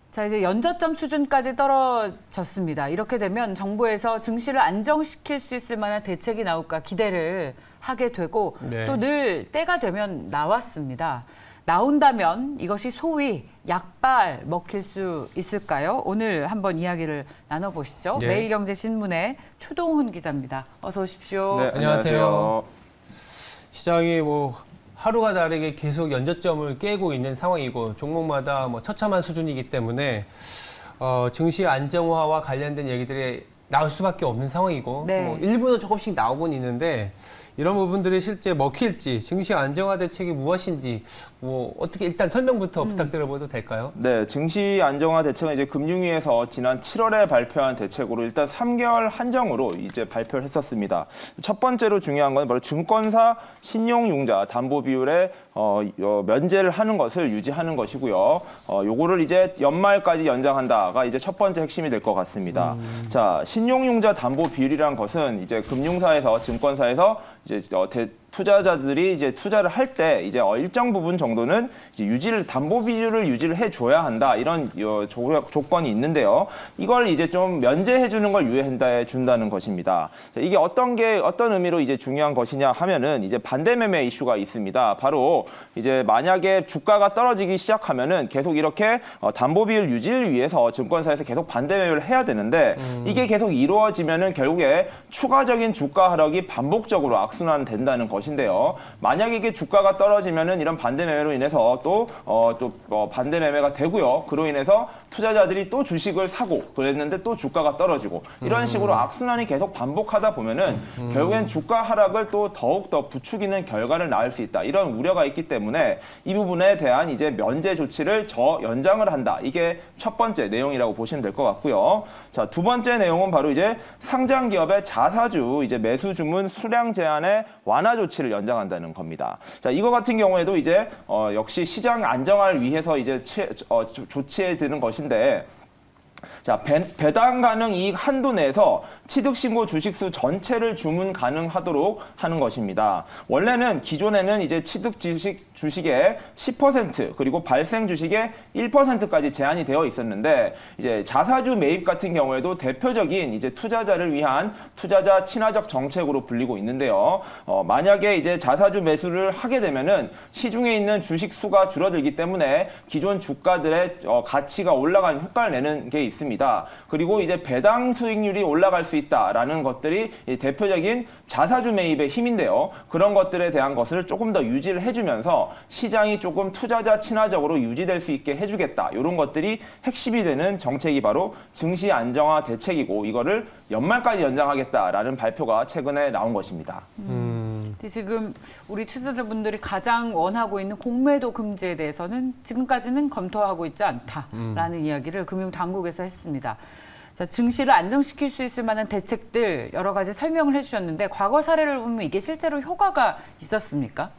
자, 이제 연저점 수준까지 떨어졌습니다. 이렇게 되면 정부에서 증시를 안정시킬 수 있을 만한 대책이 나올까 기대를 하게 되고 네. 또 늘 때가 되면 나왔습니다. 나온다면 이것이 소위 약발 먹힐 수 있을까요? 오늘 한번 이야기를 나눠보시죠. 네. 매일경제신문의 추동훈 기자입니다. 어서 오십시오. 네, 안녕하세요. 시장이 하루가 다르게 계속 연저점을 깨고 있는 상황이고 종목마다 처참한 수준이기 때문에 증시 안정화와 관련된 얘기들이 나올 수밖에 없는 상황이고 네. 일부는 조금씩 나오곤 있는데 이런 부분들이 실제 먹힐지 증시 안정화 대책이 무엇인지 어떻게 일단 설명부터 부탁드려봐도 될까요? 네, 증시 안정화 대책은 이제 금융위에서 지난 7월에 발표한 대책으로 일단 3개월 한정으로 이제 발표를 했었습니다. 첫 번째로 중요한 건 바로 증권사 신용융자 담보 비율에 면제를 하는 것을 유지하는 것이고요. 요거를 이제 연말까지 연장한다가 이제 첫 번째 핵심이 될 것 같습니다. 자, 신용융자 담보 비율이란 것은 이제 금융사에서 증권사에서 이제 투자자들이 이제 투자를 할 때 이제 일정 부분 정도는 이제 담보 비율을 유지를 해줘야 한다 이런 조건이 있는데요. 이걸 이제 좀 면제해 주는 걸 유예해 준다는 것입니다. 자, 이게 어떤 의미로 이제 중요한 것이냐 하면은 이제 반대 매매 이슈가 있습니다. 바로 이제 만약에 주가가 떨어지기 시작하면은 계속 이렇게 담보 비율 유지를 위해서 증권사에서 계속 반대 매매를 해야 되는데 이게 계속 이루어지면은 결국에 추가적인 주가 하락이 반복적으로 악순환된다는 것인데요. 만약에 이게 주가가 떨어지면은 이런 반대 매매로 인해서 또 반대 매매가 되고요. 그로 인해서 투자자들이 또 주식을 사고 그랬는데 또 주가가 떨어지고 이런 식으로 악순환이 계속 반복하다 보면은 결국엔 주가 하락을 또 더욱더 부추기는 결과를 낳을 수 있다. 이런 우려가 있기 때문에 이 부분에 대한 이제 면제 조치를 연장을 한다. 이게 첫 번째 내용이라고 보시면 될 것 같고요. 자, 두 번째 내용은 바로 이제 상장 기업의 자사주 이제 매수 주문 수량 제한의 완화 조치를 연장한다는 겁니다. 자, 이거 같은 경우에도 이제 역시 시장 안정화를 위해서 이제 조치해 드는 것인데 자, 배당 가능 이익 한도 내에서 취득 신고 주식수 전체를 주문 가능하도록 하는 것입니다. 원래는 기존에는 이제 취득 주식의 10% 그리고 발생 주식의 1%까지 제한이 되어 있었는데 이제 자사주 매입 같은 경우에도 대표적인 이제 투자자를 위한 투자자 친화적 정책으로 불리고 있는데요. 만약에 이제 자사주 매수를 하게 되면은 시중에 있는 주식 수가 줄어들기 때문에 기존 주가들의 가치가 올라가는 효과를 내는 게 있습니다. 그리고 이제 배당 수익률이 올라갈 수 있다라는 것들이 대표적인 자사주 매입의 힘인데요. 그런 것들에 대한 것을 조금 더 유지를 해주면서 시장이 조금 투자자 친화적으로 유지될 수 있게 해주겠다. 이런 것들이 핵심이 되는 정책이 바로 증시 안정화 대책이고 이거를 연말까지 연장하겠다라는 발표가 최근에 나온 것입니다. 지금 우리 투자자분들이 가장 원하고 있는 공매도 금지에 대해서는 지금까지는 검토하고 있지 않다라는 이야기를 금융당국에서 했습니다. 자, 증시를 안정시킬 수 있을 만한 대책들 여러 가지 설명을 해주셨는데 과거 사례를 보면 이게 실제로 효과가 있었습니까?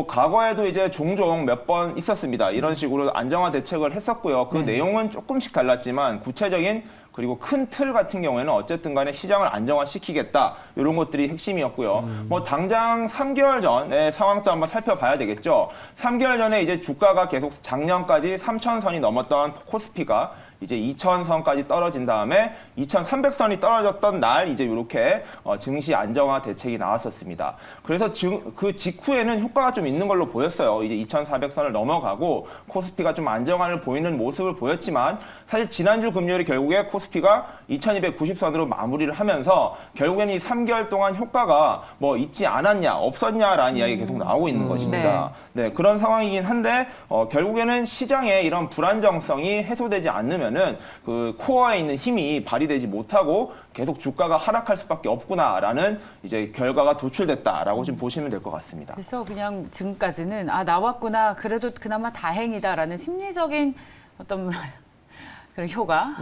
과거에도 이제 종종 몇 번 있었습니다. 이런 식으로 안정화 대책을 했었고요. 그 내용은 조금씩 달랐지만 구체적인 그리고 큰 틀 같은 경우에는 어쨌든 간에 시장을 안정화시키겠다. 이런 것들이 핵심이었고요. 당장 3개월 전의 상황도 한번 살펴봐야 되겠죠. 3개월 전에 이제 주가가 계속 작년까지 3,000선이 넘었던 코스피가 이제 2,000선까지 떨어진 다음에 2,300선이 떨어졌던 날 이제 이렇게 증시 안정화 대책이 나왔었습니다. 그래서 그 직후에는 효과가 좀 있는 걸로 보였어요. 이제 2,400선을 넘어가고 코스피가 좀 안정화를 보이는 모습을 보였지만 사실 지난주 금요일에 결국에 코스피가 2,290선으로 마무리를 하면서 결국에는 이 3개월 동안 효과가 있지 않았냐, 없었냐라는 이야기가 계속 나오고 있는 것입니다. 네, 그런 상황이긴 한데 결국에는 시장의 이런 불안정성이 해소되지 않으면은 그 코어에 있는 힘이 발휘되지 못하고 계속 주가가 하락할 수밖에 없구나라는 이제 결과가 도출됐다라고 좀 보시면 될 것 같습니다. 그래서 그냥 지금까지는 나왔구나, 그래도 그나마 다행이다라는 심리적인 어떤 그런 효과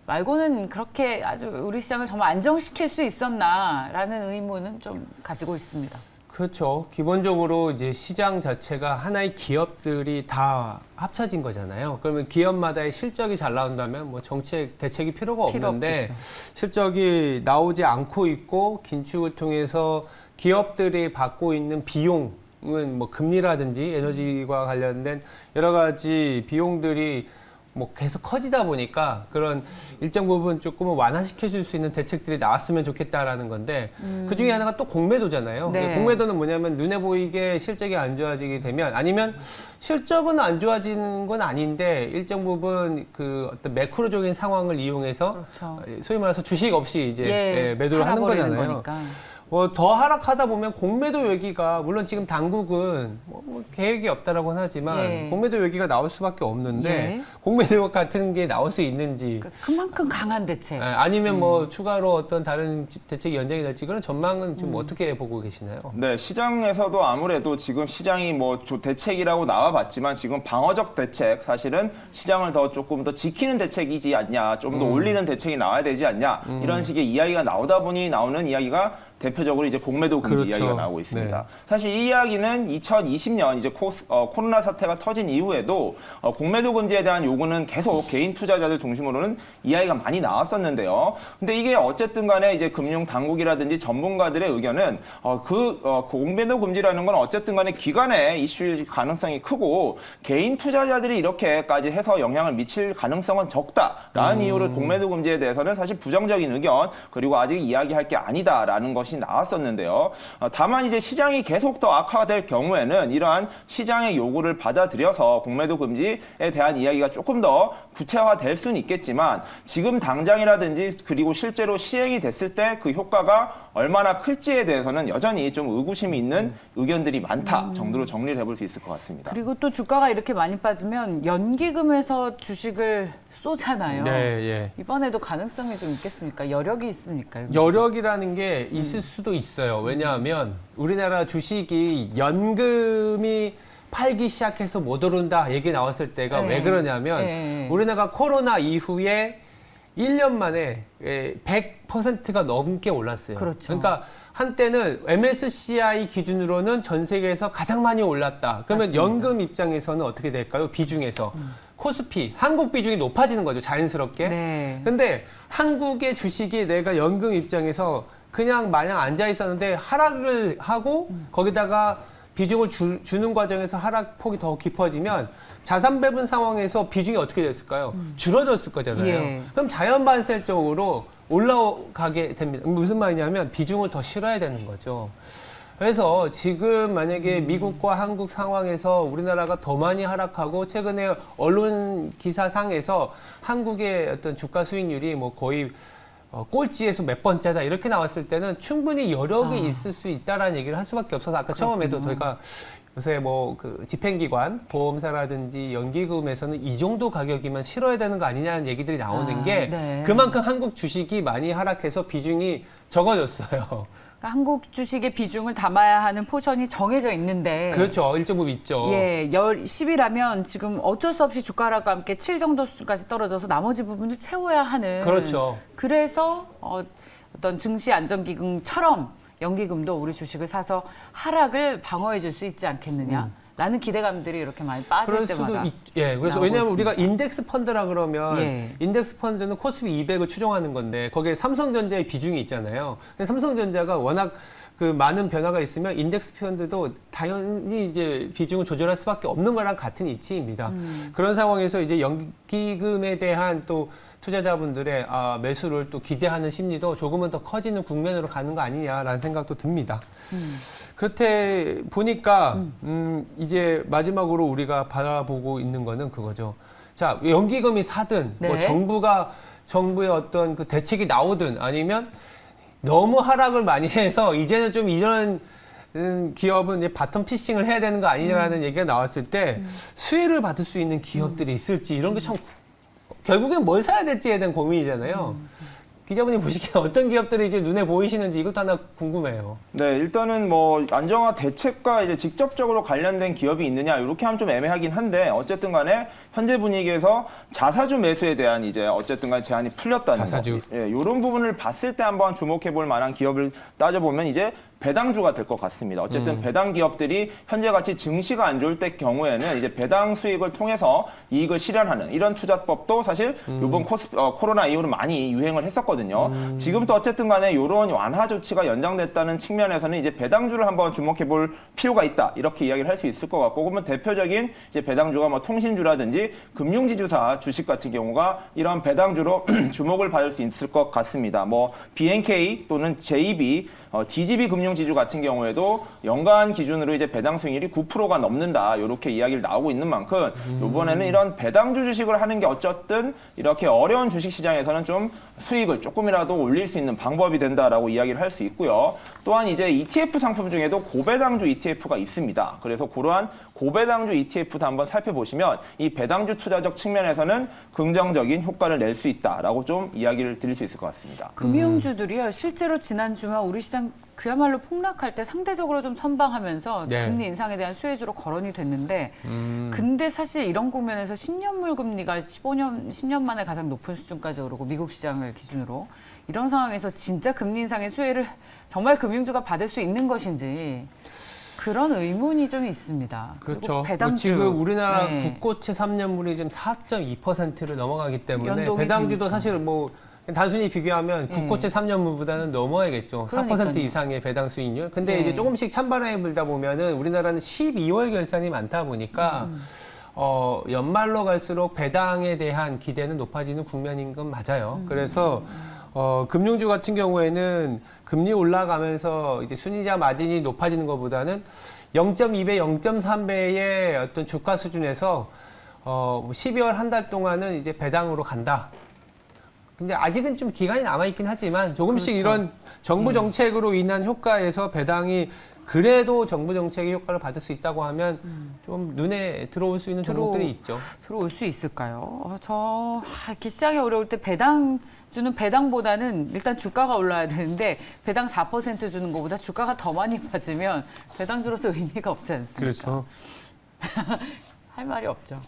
말고는 그렇게 아주 우리 시장을 정말 안정시킬 수 있었나라는 의문은 좀 가지고 있습니다. 그렇죠. 기본적으로 이제 시장 자체가 하나의 기업들이 다 합쳐진 거잖아요. 그러면 기업마다의 실적이 잘 나온다면 뭐 정책 대책이 필요가 없는데 없겠죠. 실적이 나오지 않고 있고 긴축을 통해서 기업들이 받고 있는 비용은 뭐 금리라든지 에너지와 관련된 여러 가지 비용들이 뭐 계속 커지다 보니까 그런 일정 부분 조금은 완화시켜 줄 수 있는 대책들이 나왔으면 좋겠다라는 건데 그 중에 하나가 또 공매도잖아요. 네. 공매도는 뭐냐면 눈에 보이게 실적이 안 좋아지게 되면 아니면 실적은 안 좋아지는 건 아닌데 일정 부분 그 어떤 매크로적인 상황을 이용해서 그렇죠. 소위 말해서 주식 없이 이제 예, 매도를 하는 팔아버리는 거잖아요. 거니까. 더 하락하다 보면 공매도 외기가 물론 지금 당국은 뭐 계획이 없다라고는 하지만 예. 공매도 외기가 나올 수밖에 없는데 예. 공매도 같은 게 나올 수 있는지 그만큼 강한 대책. 아니면 뭐 추가로 어떤 다른 대책이 연장이 될지 그런 전망은 좀 어떻게 보고 계시나요? 네, 시장에서도 아무래도 지금 시장이 뭐 대책이라고 나와봤지만 지금 방어적 대책, 사실은 시장을 조금 더 지키는 대책이지 않냐, 좀 더 올리는 대책이 나와야 되지 않냐, 이런 식의 이야기가 나오다 보니 나오는 이야기가 대표적으로 이제 공매도 금지 그렇죠. 이야기가 나오고 있습니다. 네. 사실 이 이야기는 2020년 이제 코로나 사태가 터진 이후에도 공매도 금지에 대한 요구는 계속 개인 투자자들 중심으로는 이야기가 많이 나왔었는데요. 근데 이게 어쨌든 간에 이제 금융 당국이라든지 전문가들의 의견은 공매도 금지라는 건 어쨌든 간에 기관의 이슈일 가능성이 크고 개인 투자자들이 이렇게까지 해서 영향을 미칠 가능성은 적다라는 이유로 공매도 금지에 대해서는 사실 부정적인 의견 그리고 아직 이야기할 게 아니다라는 것이 나왔었는데요. 다만 이제 시장이 계속 더 악화될 경우에는 이러한 시장의 요구를 받아들여서 공매도 금지에 대한 이야기가 조금 더 구체화될 수는 있겠지만 지금 당장이라든지 그리고 실제로 시행이 됐을 때 그 효과가 얼마나 클지에 대해서는 여전히 좀 의구심이 있는 의견들이 많다 정도로 정리를 해볼 수 있을 것 같습니다. 그리고 또 주가가 이렇게 많이 빠지면 연기금에서 주식을 쏘잖아요. 네, 예. 이번에도 가능성이 좀 있겠습니까? 여력이 있습니까? 여력이라는 게 있을 수도 있어요. 왜냐하면 우리나라 주식이 연금이 팔기 시작해서 못 오른다 얘기 나왔을 때가 네. 왜 그러냐면 네. 우리나라가 코로나 이후에 1년 만에 100%가 넘게 올랐어요. 그렇죠. 그러니까 한때는 MSCI 기준으로는 전 세계에서 가장 많이 올랐다. 그러면 맞습니다. 연금 입장에서는 어떻게 될까요? 비중에서. 코스피, 한국 비중이 높아지는 거죠. 자연스럽게. 네. 근데 한국의 주식이 내가 연금 입장에서 그냥 마냥 앉아 있었는데 하락을 하고 거기다가 비중을 주는 과정에서 하락폭이 더 깊어지면 자산 배분 상황에서 비중이 어떻게 됐을까요? 줄어들었을 거잖아요. 예. 그럼 자연발생적으로 올라가게 됩니다. 무슨 말이냐면 비중을 더 실어야 되는 거죠. 그래서 지금 만약에 미국과 한국 상황에서 우리나라가 더 많이 하락하고 최근에 언론 기사상에서 한국의 어떤 주가 수익률이 뭐 거의 꼴찌에서 몇 번째다 이렇게 나왔을 때는 충분히 여력이 있을 수 있다라는 얘기를 할 수밖에 없어서 아까 처음에도 저희가 요새 뭐 그 집행기관, 보험사라든지 연기금에서는 이 정도 가격이면 실어야 되는 거 아니냐는 얘기들이 나오는 게 네. 그만큼 한국 주식이 많이 하락해서 비중이 적어졌어요. 그러니까 한국 주식의 비중을 담아야 하는 포션이 정해져 있는데 그렇죠. 일정 부분 있죠. 예, 10이라면 지금 어쩔 수 없이 주가락과 함께 7 정도 수까지 떨어져서 나머지 부분을 채워야 하는. 그렇죠. 그래서 어떤 증시 안정기금처럼 연기금도 우리 주식을 사서 하락을 방어해 줄 수 있지 않겠느냐라는 기대감들이 이렇게 많이 빠질 그럴 때마다. 수도 예, 그래서 나오고 왜냐하면 있습니다. 우리가 인덱스 펀드라 그러면 예. 인덱스 펀드는 코스피 200을 추종하는 건데 거기에 삼성전자의 비중이 있잖아요. 근데 삼성전자가 워낙 그 많은 변화가 있으면 인덱스 펀드도 당연히 이제 비중을 조절할 수밖에 없는 거랑 같은 이치입니다. 그런 상황에서 이제 연기금에 대한 또 투자자분들의 매수를 또 기대하는 심리도 조금은 더 커지는 국면으로 가는 거 아니냐라는 생각도 듭니다. 그렇게 보니까 이제 마지막으로 우리가 바라보고 있는 거는 그거죠. 자, 연기금이 사든 뭐 네. 정부의 어떤 그 대책이 나오든 아니면 너무 하락을 많이 해서 이제는 좀 이런 기업은 이제 바텀 피싱을 해야 되는 거 아니냐라는 얘기가 나왔을 때 수혜를 받을 수 있는 기업들이 있을지 이런 게 참 결국엔 뭘 사야 될지에 대한 고민이잖아요. 기자분이 보시기에 어떤 기업들이 이제 눈에 보이시는지 이것도 하나 궁금해요. 네, 일단은 뭐 안정화 대책과 이제 직접적으로 관련된 기업이 있느냐 이렇게 하면 좀 애매하긴 한데 어쨌든 간에 현재 분위기에서 자사주 매수에 대한 이제 어쨌든 간에 제한이 풀렸다는 자사주. 거. 예, 이런 부분을 봤을 때 한번 주목해 볼 만한 기업을 따져보면 이제 배당주가 될 것 같습니다. 어쨌든 배당 기업들이 현재 같이 증시가 안 좋을 때 경우에는 이제 배당 수익을 통해서 이익을 실현하는 이런 투자법도 사실 이번 코로나 이후로 많이 유행을 했었거든요. 지금도 어쨌든 간에 이런 완화 조치가 연장됐다는 측면에서는 이제 배당주를 한번 주목해 볼 필요가 있다. 이렇게 이야기를 할 수 있을 것 같고, 그러면 대표적인 이제 배당주가 뭐 통신주라든지 금융지주사 주식 같은 경우가 이런 배당주로 주목을 받을 수 있을 것 같습니다. 뭐 BNK 또는 JB, DGB 금융지주 같은 경우에도 연간 기준으로 이제 배당 수익률이 9%가 넘는다. 이렇게 이야기를 나오고 있는 만큼 이번에는 이런 배당주 주식을 하는 게 어쨌든 이렇게 어려운 주식 시장에서는 좀 수익을 조금이라도 올릴 수 있는 방법이 된다라고 이야기를 할 수 있고요. 또한 이제 ETF 상품 중에도 고배당주 ETF가 있습니다. 그래서 그러한 고배당주 ETF도 한번 살펴보시면 이 배당주 투자적 측면에서는 긍정적인 효과를 낼 수 있다라고 좀 이야기를 드릴 수 있을 것 같습니다. 금융주들이요, 실제로 지난 주말 우리 시장 그야말로 폭락할 때 상대적으로 좀 선방하면서 네. 금리 인상에 대한 수혜주로 거론이 됐는데, 근데 사실 이런 국면에서 10년물 금리가 10년 만에 가장 높은 수준까지 오르고 미국 시장을 기준으로 이런 상황에서 진짜 금리 인상의 수혜를 정말 금융주가 받을 수 있는 것인지 그런 의문이 좀 있습니다. 그리고 그렇죠. 배당주. 지금 우리나라 네. 국고채 3년물이 지금 4.2%를 넘어가기 때문에 연동이 배당주도 되니까. 사실 뭐 단순히 비교하면 국고채 3년물보다는 넘어야겠죠. 4% 그러니까요. 이상의 배당 수익률. 근데 네. 이제 조금씩 찬바람이 불다 보면은 우리나라는 12월 결산이 많다 보니까 연말로 갈수록 배당에 대한 기대는 높아지는 국면인 건 맞아요. 그래서 금융주 같은 경우에는 금리 올라가면서 이제 순이자 마진이 높아지는 것보다는 0.2배, 0.3배의 어떤 주가 수준에서 12월 한 달 동안은 이제 배당으로 간다. 근데 아직은 좀 기간이 남아있긴 하지만 조금씩 그렇죠. 이런 정부 정책으로 인한 효과에서 배당이 그래도 정부 정책의 효과를 받을 수 있다고 하면 좀 눈에 들어올 수 있는 종목들이 있죠. 들어올 수 있을까요? 시장이 어려울 때 배당주는 배당보다는 일단 주가가 올라야 되는데 배당 4% 주는 것보다 주가가 더 많이 빠지면 배당주로서 의미가 없지 않습니까? 그렇죠. 할 말이 없죠.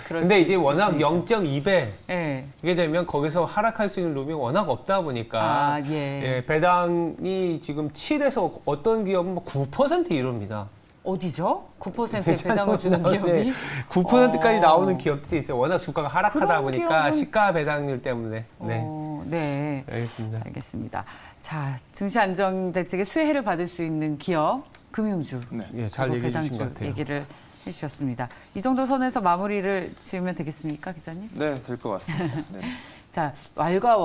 근데 이제 워낙 0.2배 예. 이게 되면 거기서 하락할 수 있는 룸이 워낙 없다 보니까 예. 배당이 지금 7에서 어떤 기업은 뭐 9% 이릅니다. 어디죠? 9%의 배당을 주는 기업이? 9%까지 나오는 기업들이 있어요. 워낙 주가가 하락하다 그런 보니까 기업은- 시가 배당률 때문에. 네. 네. 알겠습니다. 알겠습니다. 자, 증시 안정 대책의 수혜를 받을 수 있는 기업, 금융주. 네. 예, 잘 그리고 얘기해 주신 배당주 것 같아요. 얘기를 해주셨습니다. 이 정도 선에서 마무리를 지으면 되겠습니까, 기자님? 네, 될 것 같습니다. 네. 자, 왈과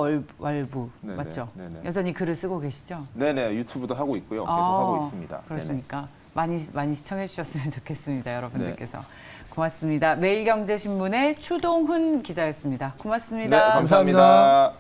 wal부 네네, 맞죠? 네네. 여전히 글을 쓰고 계시죠? 네네, 유튜브도 하고 있고요. 계속 아, 하고 있습니다. 그렇습니까? 많이 시청해 주셨으면 좋겠습니다, 여러분들께서. 네. 고맙습니다. 매일경제신문의 추동훈 기자였습니다. 고맙습니다. 네, 감사합니다.